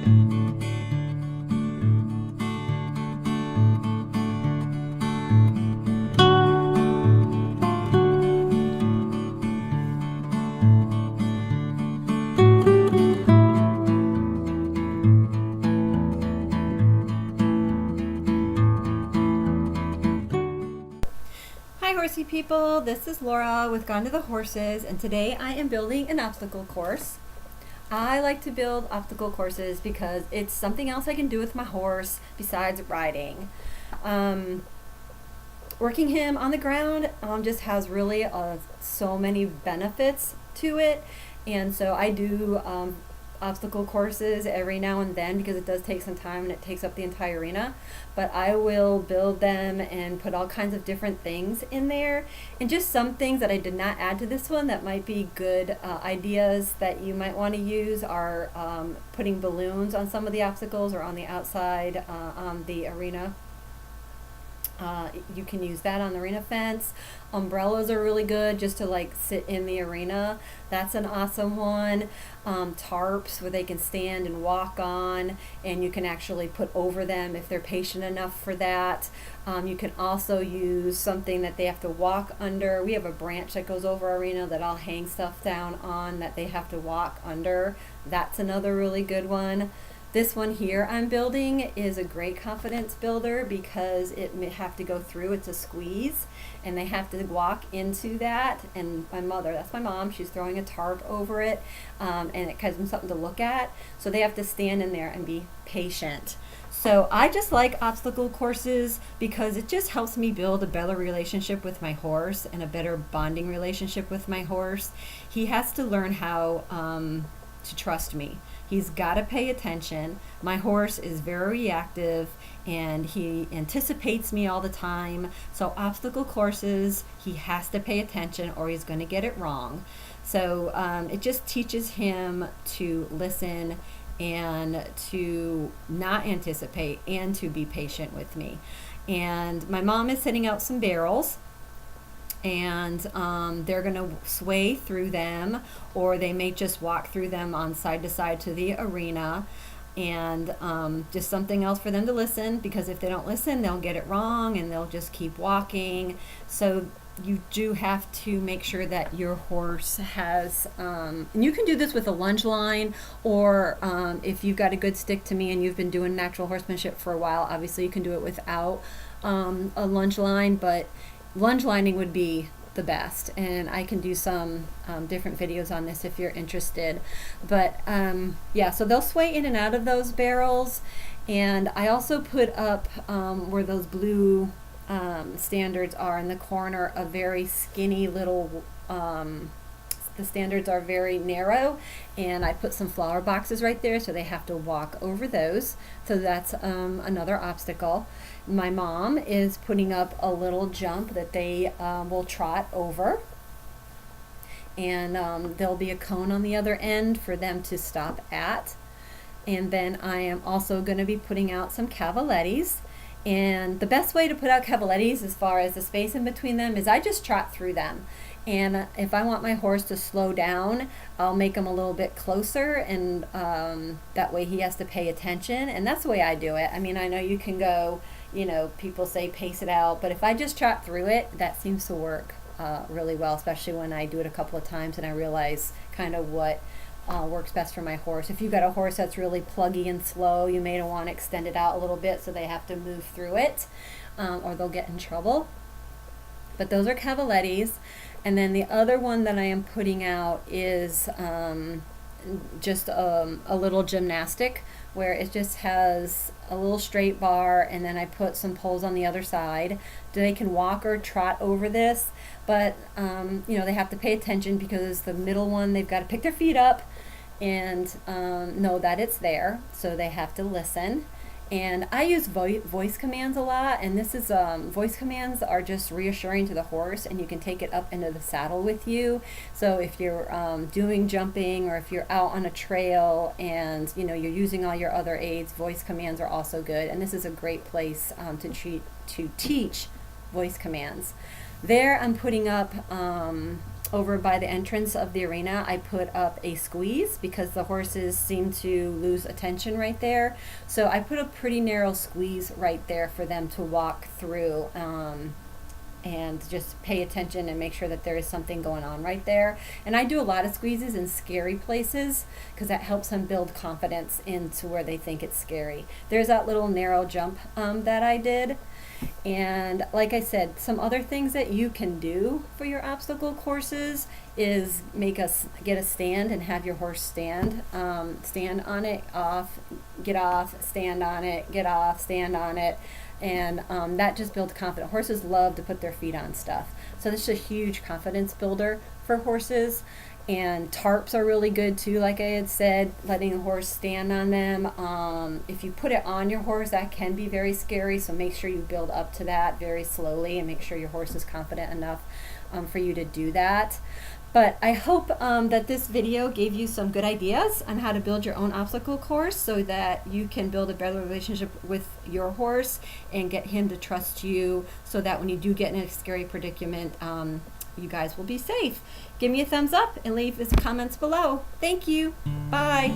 Hi horsey people, this is Laura with Gone to the Horses, and today I am building an obstacle course. I like to build obstacle courses because it's something else I can do with my horse besides riding. Working him on the ground just has really so many benefits to it, and so I do obstacle courses every now and then because it does take some time and it takes up the entire arena, but I will build them and put all kinds of different things in there. And just some things that I did not add to this one that might be good ideas that you might want to use are putting balloons on some of the obstacles or on the outside on the arena. You can use that on the arena fence. Umbrellas are really good just to like sit in the arena. That's an awesome one. Tarps where they can stand and walk on, and you can actually put over them if they're patient enough for that. You can also use something that they have to walk under. We have a branch that goes over our arena that I'll hang stuff down on that they have to walk under. That's another really good one. This one here I'm building is a great confidence builder because it may have to go through, it's a squeeze, and they have to walk into that. And my mother, that's my mom, she's throwing a tarp over it, and it gives them something to look at. So they have to stand in there and be patient. So I just like obstacle courses because it just helps me build a better relationship with my horse and a better bonding relationship with my horse. He has to learn how to trust me. He's got to pay attention. My horse is very reactive and he anticipates me all the time. So obstacle courses, he has to pay attention or he's going to get it wrong. So it just teaches him to listen and to not anticipate and to be patient with me. And my mom is setting out some barrels, and they're going to sway through them, or they may just walk through them on side to side to the arena. And just something else for them to listen, because if they don't listen they'll get it wrong and they'll just keep walking. So you do have to make sure that your horse has and you can do this with a lunge line, or if you've got a good stick to me and you've been doing natural horsemanship for a while, obviously you can do it without a lunge line, but lunge lining would be the best, and I can do some different videos on this if you're interested. But yeah, so they'll sway in and out of those barrels. And I also put up where those blue standards are in the corner, a very skinny little the standards are very narrow, and I put some flower boxes right there so they have to walk over those. So that's another obstacle. My mom is putting up a little jump that they will trot over, and there'll be a cone on the other end for them to stop at. And then I am also going to be putting out some cavalettis. And the best way to put out cavalettis as far as the space in between them is I just trot through them. And if I want my horse to slow down, I'll make him a little bit closer, and that way he has to pay attention. And that's the way I do it. I mean, I know you can go, you know, people say pace it out, but if I just trot through it, that seems to work really well, especially when I do it a couple of times and I realize kind of what works best for my horse. If you've got a horse that's really pluggy and slow, you may want to extend it out a little bit so they have to move through it, or they'll get in trouble. But those are cavalettis. And then the other one that I am putting out is just a little gymnastic, where it just has a little straight bar, and then I put some poles on the other side. They can walk or trot over this, but you know, they have to pay attention because the middle one, they've got to pick their feet up and know that it's there, so they have to listen. And I use voice commands a lot, and this is voice commands are just reassuring to the horse, and you can take it up into the saddle with you. So if you're doing jumping, or if you're out on a trail and you know you're using all your other aids, voice commands are also good. And this is a great place to teach voice commands. There I'm putting up over by the entrance of the arena, I put up a squeeze because the horses seem to lose attention right there. So I put a pretty narrow squeeze right there for them to walk through, and just pay attention and make sure that there is something going on right there. And I do a lot of squeezes in scary places because that helps them build confidence into where they think it's scary. There's that little narrow jump that I did. And like I said, some other things that you can do for your obstacle courses is get a stand and have your horse stand on it, off, get off, stand on it, get off, stand on it. And that just builds confidence. Horses love to put their feet on stuff. So this is a huge confidence builder for horses. And tarps are really good too, like I had said, letting a horse stand on them. If you put it on your horse, that can be very scary, so make sure you build up to that very slowly and make sure your horse is confident enough for you to do that. But I hope that this video gave you some good ideas on how to build your own obstacle course so that you can build a better relationship with your horse and get him to trust you so that when you do get in a scary predicament, you guys will be safe. Give me a thumbs up and leave his comments below. Thank you. Bye.